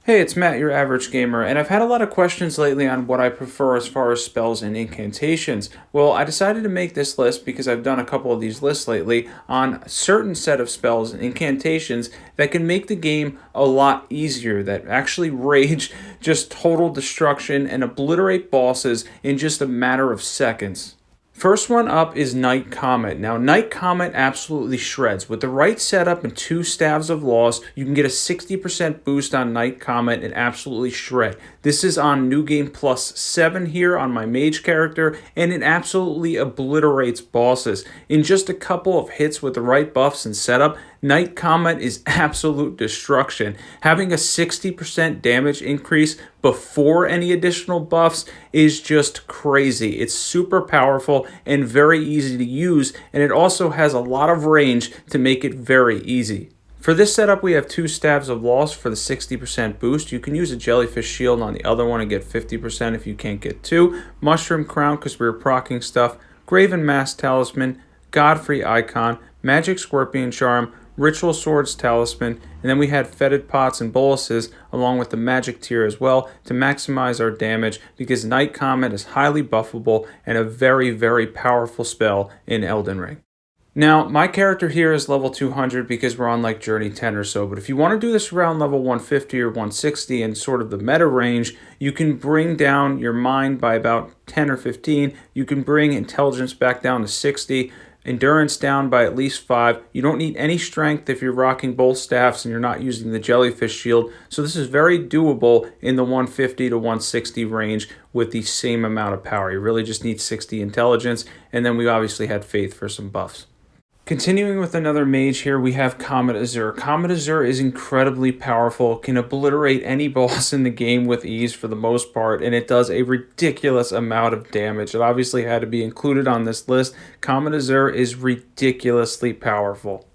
Hey, it's Matt, your average gamer, and I've had a lot of questions lately on what I prefer as far as spells and incantations. Well, I decided to make this list because I've done a couple of these lists lately on a certain set of spells and incantations that can make the game a lot easier, that actually rage just total destruction and obliterate bosses in just a matter of seconds. First one up is Night Comet. Now, Night Comet absolutely shreds. With the right setup and two Staves of Loss, you can get a 60% boost on Night Comet and absolutely shred. This is on New Game Plus 7 here on my mage character, and it absolutely obliterates bosses. In just a couple of hits with the right buffs and setup, Night Comet is absolute destruction. Having a 60% damage increase before any additional buffs is just crazy. It's super powerful and very easy to use, and it also has a lot of range to make it very easy. For this setup, we have two Staves of Loss for the 60% boost. You can use a Jellyfish Shield on the other one and get 50% if you can't get two. Mushroom Crown because we were proccing stuff. Graven Mask Talisman. Godfrey Icon. Magic Scorpion Charm. Ritual Swords Talisman, and then we had Fetid Pots and Boluses along with the Magic Tier as well to maximize our damage because Night Comet is highly buffable and a very, very powerful spell in Elden Ring. Now, my character here is level 200 because we're on like Journey 10 or so, but if you want to do this around level 150 or 160 in sort of the meta range, you can bring down your mind by about 10 or 15. You can bring intelligence back down to 60. Endurance down by at least 5. You don't need any strength if you're rocking both staffs and you're not using the Jellyfish Shield. So this is very doable in the 150 to 160 range with the same amount of power. You really just need 60 intelligence, and then we obviously had faith for some buffs. Continuing with another mage here, we have Comet Azur. Comet Azur is incredibly powerful, can obliterate any boss in the game with ease for the most part, and it does a ridiculous amount of damage. It obviously had to be included on this list. Comet Azur is ridiculously powerful.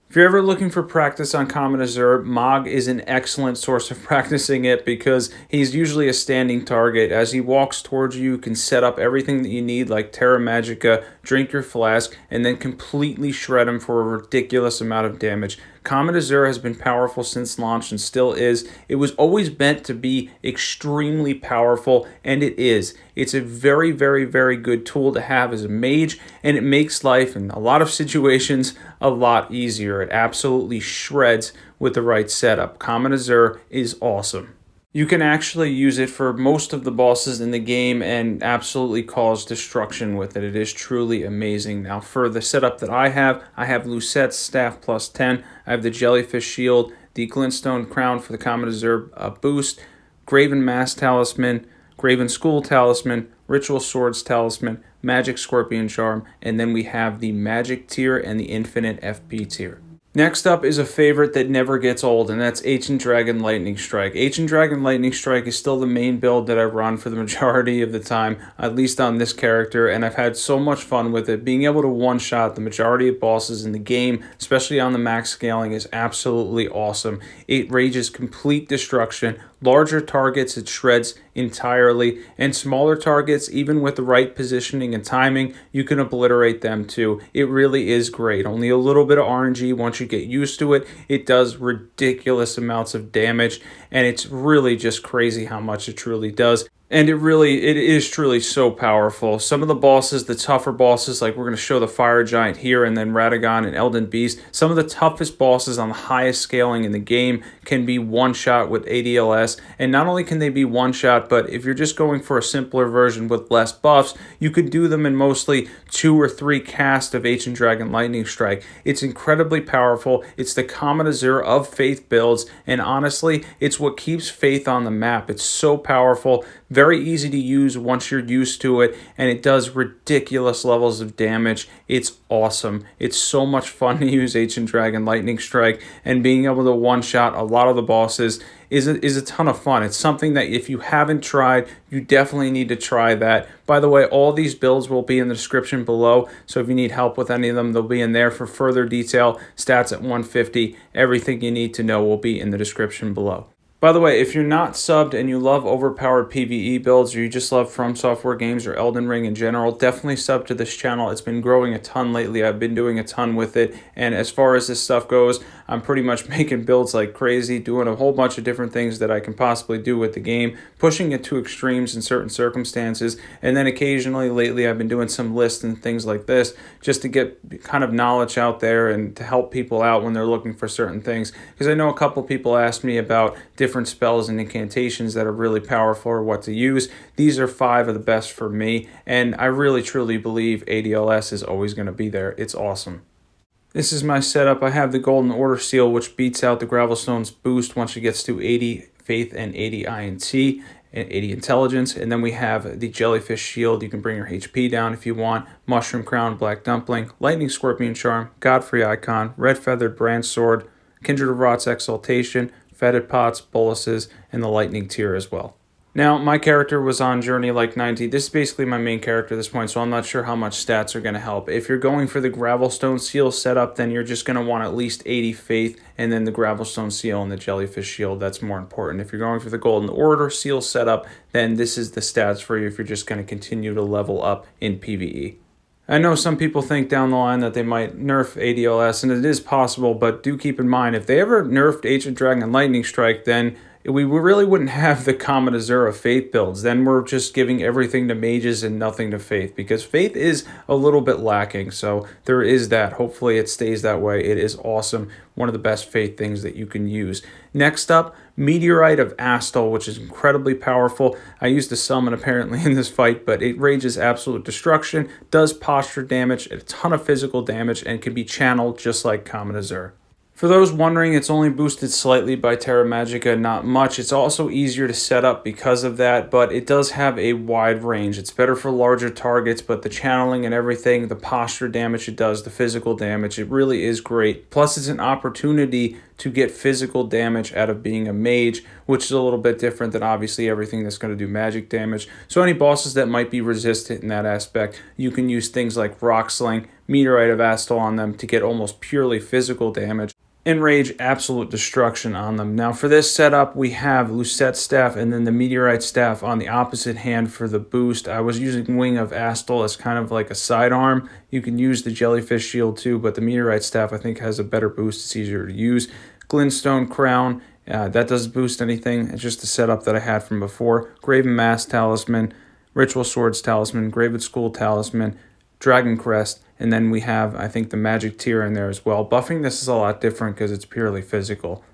If you're ever looking for practice on Comet Azur, Mog is an excellent source of practicing it because he's usually a standing target. As he walks towards you, you can set up everything that you need like Terra Magica, drink your flask, and then completely shred him for a ridiculous amount of damage. Comet Azur has been powerful since launch and still is. It was always meant to be extremely powerful, and it is. It's a very, very, very good tool to have as a mage, and it makes life in a lot of situations a lot easier. It absolutely shreds with the right setup. Comet Azur is awesome. You can actually use it for most of the bosses in the game and absolutely cause destruction with it. It is truly amazing. Now, for the setup that I have Lusette's Staff plus 10. I have the Jellyfish Shield, the Glintstone Crown for the Comet Azur boost, Graven Mask Talisman, Graven School Talisman, Ritual Swords Talisman, Magic Scorpion Charm, and then we have the Magic Tier and the Infinite FP Tier. Next up is a favorite that never gets old, and that's Ancient Dragon Lightning Strike. Ancient Dragon Lightning Strike is still the main build that I run for the majority of the time, at least on this character, and I've had so much fun with it. Being able to one-shot the majority of bosses in the game, especially on the max scaling, is absolutely awesome. It rages complete destruction. Larger targets, it shreds entirely, and smaller targets, even with the right positioning and timing, you can obliterate them too. It really is great. Only a little bit of RNG once you get used to it. It does ridiculous amounts of damage, and it's really just crazy how much it truly does. And it is truly so powerful. Some of the bosses, the tougher bosses, like we're going to show the Fire Giant here and then Radagon and Elden Beast, some of the toughest bosses on the highest scaling in the game can be one-shot with ADLS. And not only can they be one-shot, but if you're just going for a simpler version with less buffs, you could do them in mostly 2 or 3 casts of Ancient Dragon Lightning Strike. It's incredibly powerful. It's the Comet Azur of Faith builds, and honestly, it's what keeps Faith on the map. It's so powerful. Very easy to use once you're used to it, and it does ridiculous levels of damage. It's awesome. It's so much fun to use Ancient Dragon Lightning Strike, and being able to one-shot a lot of the bosses is a ton of fun. It's something that if you haven't tried, you definitely need to try that. By the way, all these builds will be in the description below, so if you need help with any of them, they'll be in there for further detail. Stats at 150, everything you need to know will be in the description below. By the way, if you're not subbed and you love overpowered PvE builds, or you just love From Software games or Elden Ring in general, definitely sub to this channel. It's been growing a ton lately. I've been doing a ton with it, and as far as this stuff goes, I'm pretty much making builds like crazy, doing a whole bunch of different things that I can possibly do with the game, pushing it to extremes in certain circumstances, and then occasionally lately I've been doing some lists and things like this just to get kind of knowledge out there and to help people out when they're looking for certain things. Because I know a couple people asked me about different spells and incantations that are really powerful or what to use. These are 5 of the best for me, and I really truly believe ADLS is always going to be there. It's awesome. This is my setup. I have the Golden Order seal, which beats out the Gravelstone's boost once it gets to 80 Faith and 80 INT and 80 Intelligence. And then we have the Jellyfish Shield. You can bring your HP down if you want. Mushroom Crown, Black Dumpling, Lightning Scorpion Charm, Godfrey Icon, Red Feathered Brand Sword, Kindred of Rot's Exaltation, Fetid Pots, Boluses, and the Lightning Tier as well. Now, my character was on Journey like 90. This is basically my main character at this point, so I'm not sure how much stats are going to help. If you're going for the Gravelstone Seal setup, then you're just going to want at least 80 Faith, and then the Gravelstone Seal and the Jellyfish Shield. That's more important. If you're going for the Golden Order Seal setup, then this is the stats for you if you're just going to continue to level up in PvE. I know some people think down the line that they might nerf ADLS, and it is possible, but do keep in mind, if they ever nerfed Ancient Dragon Lightning Strike, then we really wouldn't have the Comet Azur of Faith builds. Then we're just giving everything to mages and nothing to Faith, because Faith is a little bit lacking, so there is that. Hopefully it stays that way. It is awesome. One of the best Faith things that you can use. Next up, Meteorite of Astel, which is incredibly powerful. I used a summon apparently in this fight, but it rages absolute destruction, does posture damage, a ton of physical damage, and can be channeled just like Comet Azur. For those wondering, it's only boosted slightly by Terra Magica, not much. It's also easier to set up because of that, but it does have a wide range. It's better for larger targets, but the channeling and everything, the posture damage it does, the physical damage, it really is great. Plus, it's an opportunity to get physical damage out of being a mage, which is a little bit different than obviously everything that's going to do magic damage. So any bosses that might be resistant in that aspect, you can use things like Rock Sling, Meteorite of Astel on them to get almost purely physical damage and rage absolute destruction on them. Now for this setup, we have Lucett's Staff and then the Meteorite Staff on the opposite hand for the boost. I was using Wing of Astel as kind of like a sidearm. You can use the Jellyfish Shield too, but the Meteorite Staff I think has a better boost. It's easier to use. Glintstone Crown, that doesn't boost anything. It's just the setup that I had from before. Graven Mask Talisman, Ritual Swords Talisman, Graven Skull Talisman, Dragon Crest, and then we have, I think, the Magic Tier in there as well. Buffing this is a lot different because it's purely physical.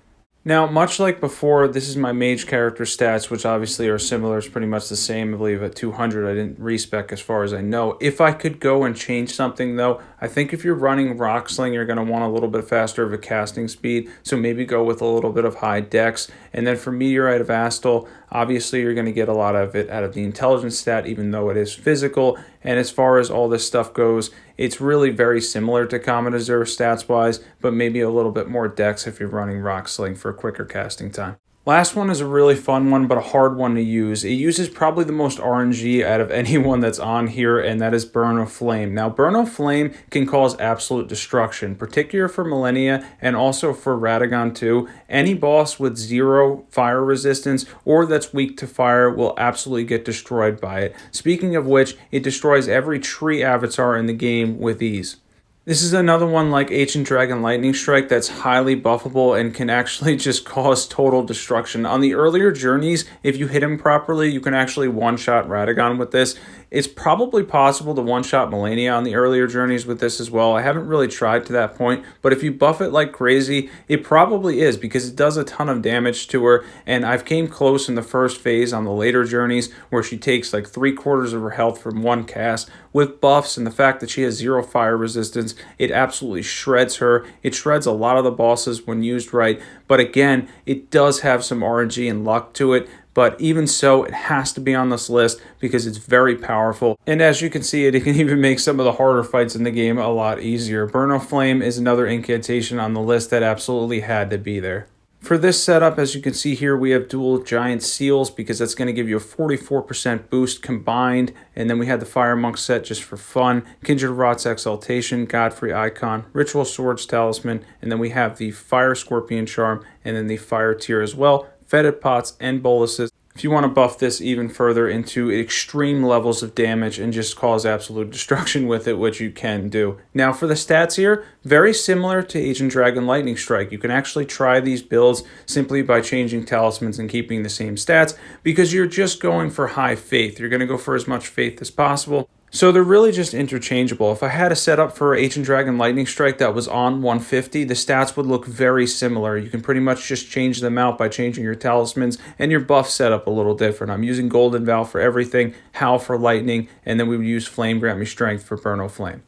Now, much like before, this is my mage character stats, which obviously are similar. It's pretty much the same, I believe, at 200. I didn't respec as far as I know. If I could go and change something, though, I think if you're running Rock Sling, you're going to want a little bit faster of a casting speed, so maybe go with a little bit of high dex. And then for Meteorite of Astel, obviously you're going to get a lot of it out of the intelligence stat, even though it is physical. And as far as all this stuff goes, it's really very similar to Comet Azur stats-wise, but maybe a little bit more dex if you're running Rock Sling for a quicker casting time. Last one is a really fun one, but a hard one to use. It uses probably the most RNG out of anyone that's on here, and that is Burn of Flame. Now, Burn of Flame can cause absolute destruction, particularly for Millennia and also for Radagon too. Any boss with 0 fire resistance or that's weak to fire will absolutely get destroyed by it. Speaking of which, it destroys every tree avatar in the game with ease. This is another one like Ancient Dragon Lightning Strike that's highly buffable and can actually just cause total destruction. On the earlier journeys, if you hit him properly, you can actually one-shot Radagon with this. It's probably possible to one-shot Millennia on the earlier journeys with this as well. I haven't really tried to that point, but if you buff it like crazy, it probably is because it does a ton of damage to her, and I've came close in the first phase on the later journeys where she takes like 3/4 of her health from one cast. With buffs and the fact that she has 0 fire resistance, it absolutely shreds her. It shreds a lot of the bosses when used right, but again, it does have some RNG and luck to it. But even so, it has to be on this list because it's very powerful. And as you can see, it can even make some of the harder fights in the game a lot easier. Burn of Flame is another incantation on the list that absolutely had to be there. For this setup, as you can see here, we have dual giant seals because that's going to give you a 44% boost combined. And then we had the Fire Monk set just for fun. Kindred of Rot's Exaltation, Godfrey Icon, Ritual Swords Talisman, and then we have the Fire Scorpion Charm and then the Fire Tier as well. Fetid Pots and Boluses. If you want to buff this even further into extreme levels of damage and just cause absolute destruction with it, which you can do. Now for the stats here, very similar to Ancient Dragon Lightning Strike. You can actually try these builds simply by changing talismans and keeping the same stats because you're just going for high faith. You're going to go for as much faith as possible. So they're really just interchangeable. If I had a setup for Ancient Dragon Lightning Strike that was on 150, the stats would look very similar. You can pretty much just change them out by changing your talismans and your buff setup a little different. I'm using Golden Vow for everything, Howl for lightning, and then we would use Flame Grant Me Strength for Burn O Flame.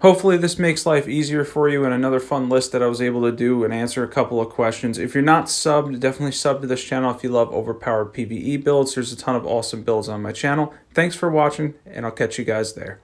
Hopefully this makes life easier for you and another fun list that I was able to do and answer a couple of questions. If you're not subbed, definitely sub to this channel if you love overpowered PvE builds. There's a ton of awesome builds on my channel. Thanks for watching, and I'll catch you guys there.